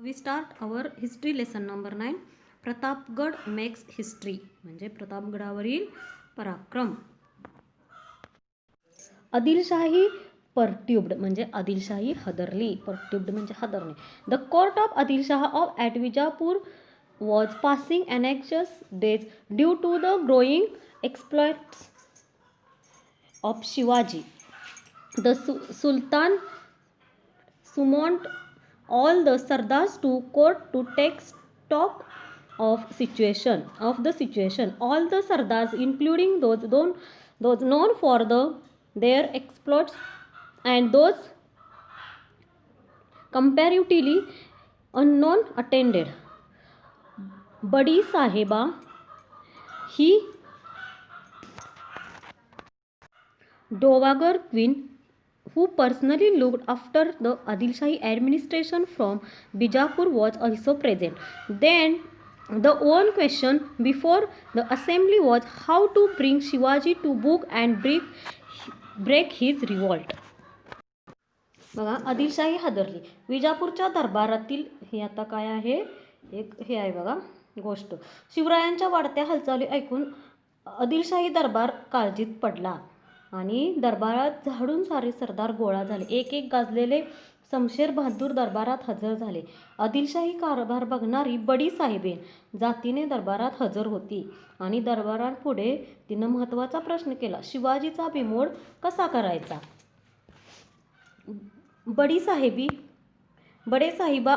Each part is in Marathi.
We start our history lesson number 9. Pratapgad makes history म्हणजे प्रतापगडावरील पराक्रम. आदिलशाही परट्युब्ड म्हणजे आदिलशाही हदरली. परट्युब्ड म्हणजे हदरणे. The court of Adilshah of at Bijapur was passing anxious days due to the growing exploits of Shivaji. The Sultan summoned all the Sardars to court to take stock of the situation. All the Sardars, including those known for their exploits and those comparatively unknown, attended. Badi Sahiba, he Dowager Queen, who personally looked after the Adilshahi administration from Bijapur, was also present. Then the one question before the assembly was how to bring Shivaji to book and break his revolt. बघा, आदिलशाही हादरली. विजापूरच्या दरबारातील हे आता काय आहे, एक हे आहे बघा गोष्ट. शिवरायांच्या वाढत्या हालचाली ऐकून आदिलशाही दरबार काळजीत पडला आणि दरबारात झाडून सारे सरदार गोळा झाले. एक एक गाजलेले शमशेर बहादूर दरबारात हजर झाले. आदिलशाही कारभार बघणारी बडी साहेबीन जातीने दरबारात हजर होती आणि दरबारापुढे तिनं महत्त्वाचा प्रश्न केला, शिवाजीचा बिमोड कसा करायचा. बडे साहिबा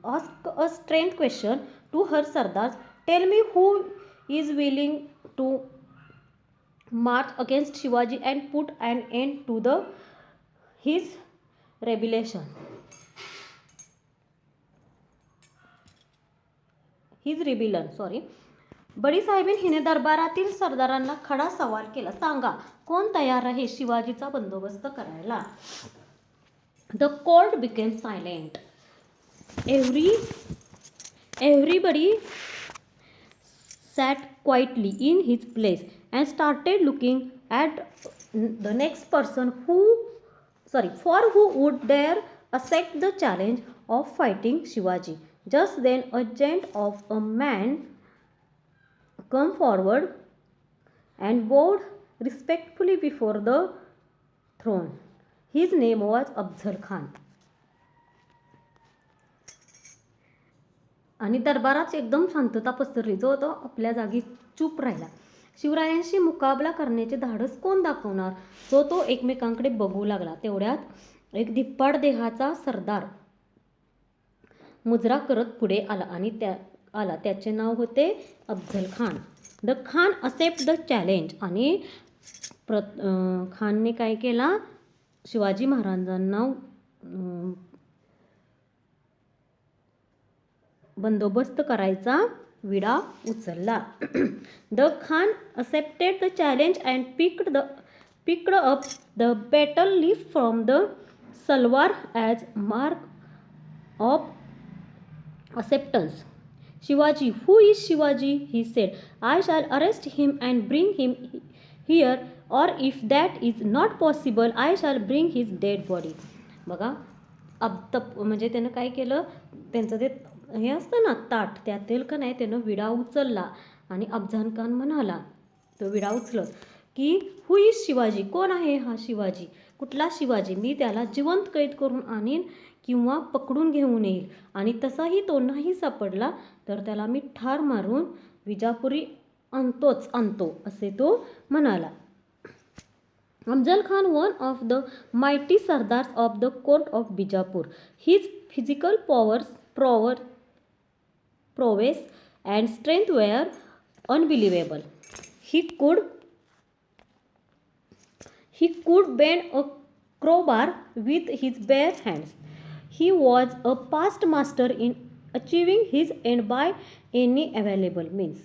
asked a strange question to her sardars. Tell me, who is willing to march against Shivaji and put an end to his rebellion. बडी साहेबीन हिने दरबारातील सरदारांना खडा सवाल केला, सांगा कोण तयार आहे शिवाजीचा बंदोबस्त करायला. The court became silent. Everybody sat quietly in his place and started looking at the next person for who would dare accept the challenge of fighting Shivaji. Just then a giant of a man came forward and bowed respectfully before the throne. His name was Afzal Khan. आणि दरबारात एकदम शांतता पसरली. जो तो आपल्या जागी चूप राहिला. शिवरायांशी मुकाबला करण्याचे धाडस कोण दाखवणार. जो तो एकमेकांकडे बघू लागला. तेवढ्यात एक धिप्पाड देहाचा सरदार मुजरा करत पुढे आला आणि त्याचे नाव होते Afzal Khan. The Khan accept the challenge. आणि खानने काय केला, शिवाजी महाराजांना बंदोबस्त करायचा विडा उचलला. The Khan accepted the challenge and picked up the battle leaf from the salwar as mark of acceptance. Shivaji, who is Shivaji? He said. I shall arrest him and bring him here, or if that is not possible, I shall bring his dead body. बघा, म्हणजे त्यानं काय केलं, त्यांचं ते हे असतं ना ताट, त्यातील का नाही त्यानं विडा उचलला आणि अफझल खान म्हणाला, तो विडा उचलत की हु इज शिवाजी, कोण आहे हा शिवाजी, कुठला शिवाजी, मी त्याला जिवंत कैद करून आणीन किंवा पकडून घेऊन येईल आणि तसाही तो नाही सापडला तर त्याला मी ठार मारून विजापुरी आणतो असे तो म्हणाला. Afzal Khan, one of the mighty sardars of the court of Bijapur. His physical prowess and strength were unbelievable. He could bend a crowbar with his bare hands. He was a past master in achieving his end by any available means.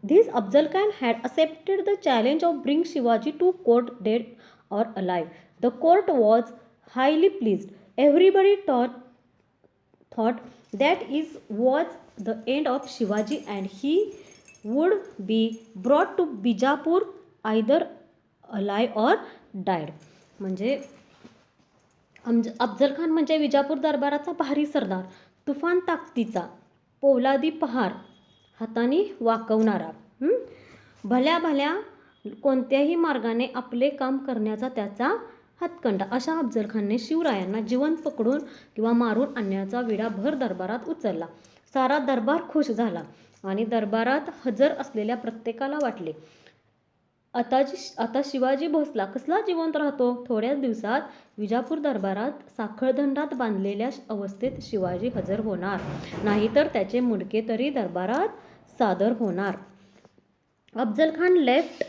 This Afzal Khan had accepted the challenge of bringing Shivaji to court dead or alive. The court was highly pleased. Everybody thought that was the end of Shivaji and he would be brought to Bijapur either alive or died. म्हणजे अफजल खान म्हणजे विजापूर दरबाराचा भारी सरदार, तुफान ताकदीचा, पोलादी पहार हाताने वाकवणारा, भल्या भल्या कोणत्याही मार्गाने आपले काम करण्याचा त्याचा हातखंडा. अशा अफजल खानने शिवरायांना जिवंत पकडून किंवा मारून आणण्याचा विडा भर दरबारात उचलला. सारा दरबार खुश झाला आणि दरबारात हजर असलेल्या प्रत्येकाला वाटले, आता शिवाजी भोसला कसला जिवंत राहतो. थोड्याच दिवसात विजापूर दरबारात साखळदंडात बांधलेल्या अवस्थेत शिवाजी हजर होणार, नाहीतर त्याचे मुंडके तरी दरबारात सादर होणार. Afzal Khan left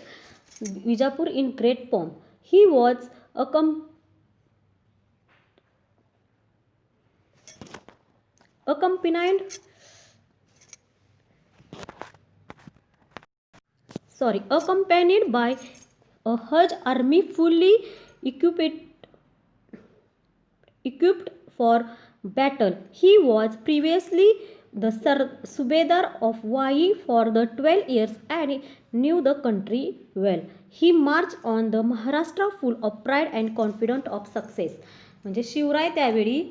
Vijapur in great pomp. He was accompanied by a huge army fully equipped for battle. He was previously the Subedar of Vai for the 12 years and knew the country well. He marched on the Maharashtra full of pride and confident of success. म्हणजे शिवराय त्यावेळी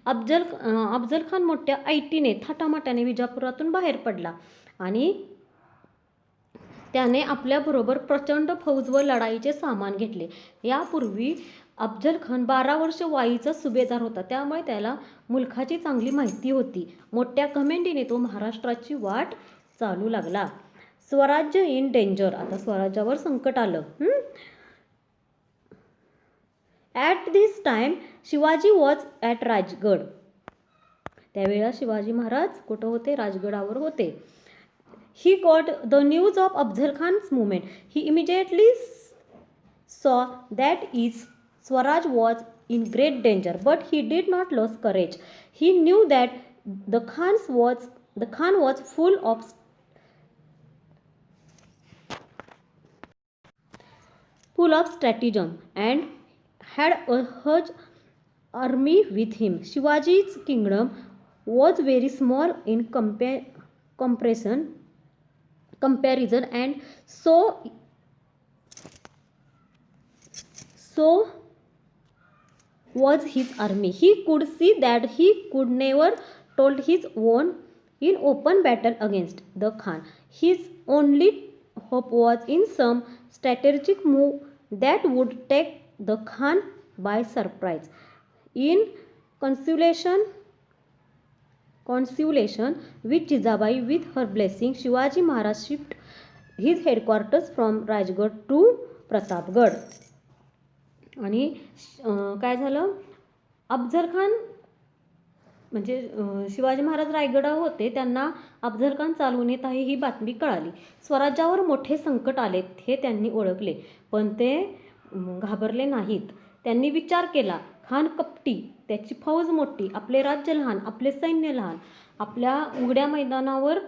अफजल खान मोठ्या ऐटीने थाटामाटाने विजापुरातून बाहेर पडला आणि त्याने आपल्याबरोबर प्रचंड फौज व लढाईचे सामान घेतले. यापूर्वी अफजल खान 12 वर्ष वाईचा सुभेदार होता, त्यामुळे त्याला मुलखाची चांगली माहिती होती. मोठ्या घमेंडीने तो महाराष्ट्राची वाट चालू लागला. स्वराज्य इन डेंजर. आता स्वराज्यावर संकट आलं. At this time Shivaji was at Rajgad. त्यावेळेला शिवाजी महाराज कुठं होते? राजगडावर होते. He got the news of Afzal Khan's movement. He immediately saw that his Swaraj was in great danger, but he did not lose courage. He knew that the Khan was full of stratagem and had a huge army with him. Shivaji's kingdom was very small in comparison, and so was his army. He could see that he could never hold his own in open battle against the Khan. His only hope was in some strategic move that would take the Khan by surprise. In consolation with Jijabai with her blessing, Shivaji Maharaj shifted his headquarters from Rajgarh to Pratapgarh. आणि काय झालं? अफजल खान म्हणजे शिवाजी महाराज रायगडावर होते, त्यांना अफजल खान चालून येत आहे ही बातमी कळाली. स्वराज्यावर मोठे संकट आले हे त्यांनी ओळखले, पण ते घाबरले नाहीत. त्यांनी विचार केला, खान कपटी, त्याची फौज मोठी, आपले राज्य लहान, आपले सैन्य लहान, आपल्या उघड्या मैदानावर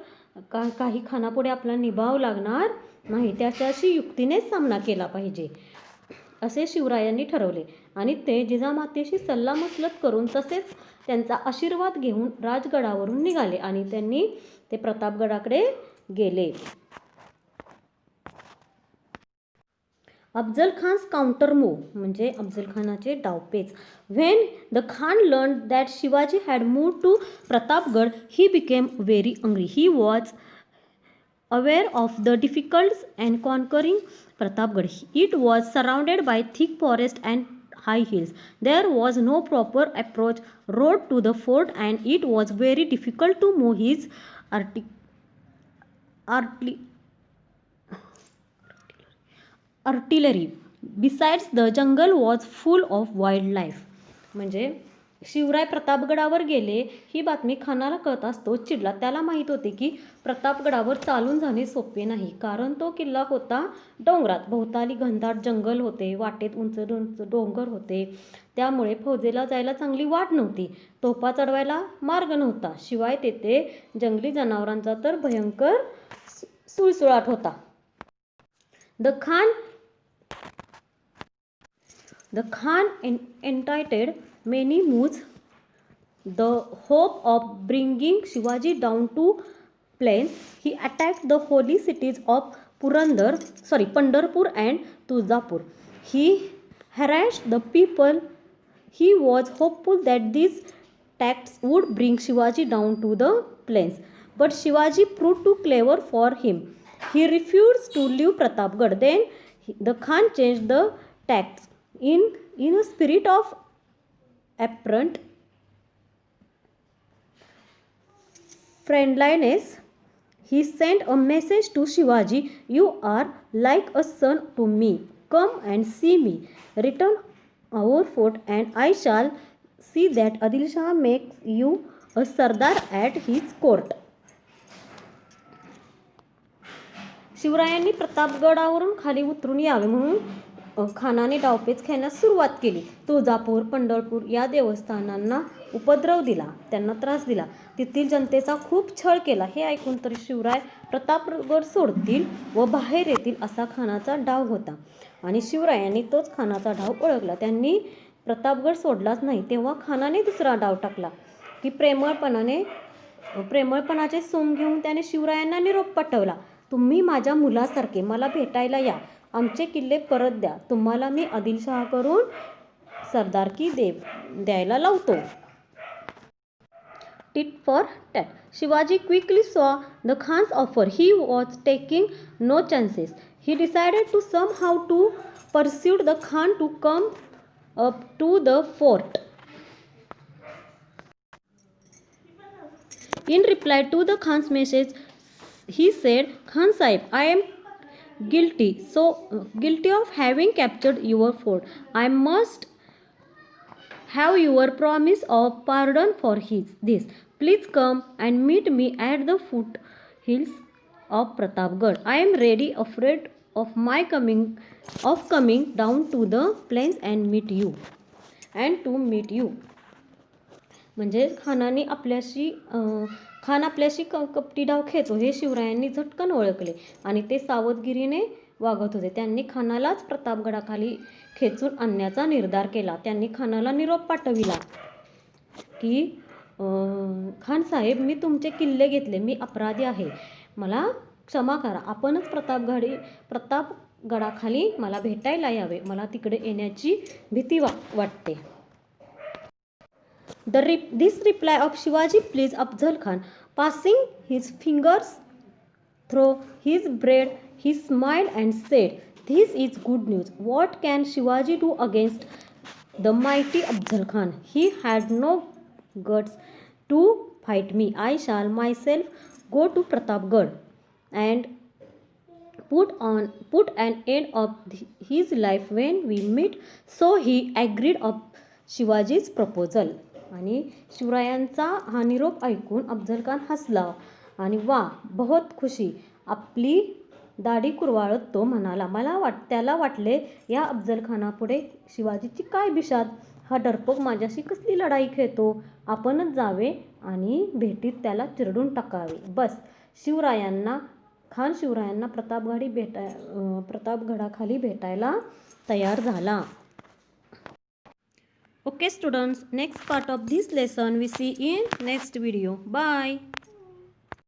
काही खानापुढे आपला निभाव लागणार नाही, त्याच्याशी युक्तीनेच सामना केला पाहिजे असे शिवरायांनी ठरवले आणि ते जिजामातेशी सल्लामसलत करून तसेच त्यांचा आशीर्वाद घेऊन राजगडावरून निघाले आणि त्यांनी ते प्रतापगडाकडे गेले. अफजल खान्स काउंटर मूव म्हणजे अफजल खानाचे डावपेच. When the Khan learn that Shivaji had move to Pratapgad, he became very angry. He was aware of the difficulties and conquering Pratapgarh. It was surrounded by thick forest and high hills. There was no proper approach road to the fort and it was very difficult to move his artillery. Besides, the jungle was full of wildlife. म्हणजे शिवराय प्रतापगडावर गेले ही बातमी खानाला कळताच तो चिडला. त्याला माहीत होते की प्रतापगडावर चालून जाणे सोपे नाही, कारण तो किल्ला होता डोंगरात, भोवताली घनदाट जंगल होते, वाटेत उंच डोंगर होते, त्यामुळे फौजेला जायला चांगली वाट नव्हती, तोफा चढवायला मार्ग नव्हता, शिवाय तेथे जंगली जनावरांचा तर भयंकर सुळसुळाट होता. The Khan entitled many moves. The hope of bringing Shivaji down to plains, he attacked the holy cities of Pandharpur and Tuljapur. He harassed the people. He was hopeful that these tactics would bring Shivaji down to the plains. But Shivaji proved too clever for him. He refused to leave Pratapgarh. Then the Khan changed the tactics. In a spirit of apparent friendliness, he sent a message to Shivaji, "You are like a son to me. Come and see me. Return our fort and I shall see that Adil Shah makes you a Sardar at his court." शिवरायांनी प्रतापगडावरून खाली उतरून यावे म्हणून खानाने डावपेच खेळण्यास सुरुवात केली. तुळजापूर, पंढरपूर या देवस्थानांना उपद्रव दिला, त्यांना त्रास दिला, तेथील जनतेचा खूप छळ केला. हे ऐकून तरी शिवराय प्रतापगड सोडतील व बाहेर येतील असा खानाचा डाव होता आणि शिवरायांनी तोच खानाचा डाव ओळखला. त्यांनी प्रतापगड सोडलाच नाही. तेव्हा खानाने दुसरा डाव टाकला की प्रेमळपणाचे सोंग घेऊन त्याने शिवरायांना निरोप पाठवला, "तुम्ही माझ्या मुलासारखे मला भेटायला या. आमचे किल्ले परत द्या. तुम्हाला मी आदिलशहाकडून सरदारकी द्यायला लावतो." tit for tat. Shivaji quickly saw the Khan's offer. He was taking no chances. He decided to somehow to persuade the Khan to come up to the fort. In reply to the Khan's message, he said, "Khan Sahib, I am guilty of having captured your fort. I must have your promise of pardon for this. Please come and meet me at the foothills of Pratapgarh. I am ready, afraid of coming down to the plains and to meet you." म्हणजे खान आपल्याशी कपटी डाव खेळतो हे शिवरायांनी झटकन ओळखले आणि ते सावधगिरीने वागत होते. त्यांनी खानालाच प्रतापगडाखाली खेचून आणण्याचा निर्धार केला. त्यांनी खानाला निरोप पाठविला की, "खान साहेब, मी तुमचे किल्ले घेतले. मी अपराधी आहे. मला क्षमा करा. आपणच प्रतापगडाखाली मला भेटायला यावे. मला तिकडे येण्याची भीती वाटते." This reply of Shivaji pleased Afzal Khan. Passing his fingers through his beard, he smiled and said, "This is good news. What can Shivaji do against the mighty Afzal Khan? He had no guts to fight me. I shall myself go to Pratapgarh and put an end of his life when we meet." So he agreed of Shivaji's proposal. आणि शिवरायांचा हा निरोप ऐकून अफझल खान हसला आणि "वा, बहुत खुशी." आपली दाढी कुरवाळत तो म्हणाला, त्याला वाटले, या अफझल खानापुढे शिवाजीची काय बिशाद. हा डरपोक माझ्याशी कसली लढाई खेळतो. आपणच जावे आणि भेटीत त्याला चिरडून टाकावे. बस. खान शिवरायांना प्रतापगडाखाली भेटायला तयार झाला. Okay students, next part of this lesson we see in next video. Bye.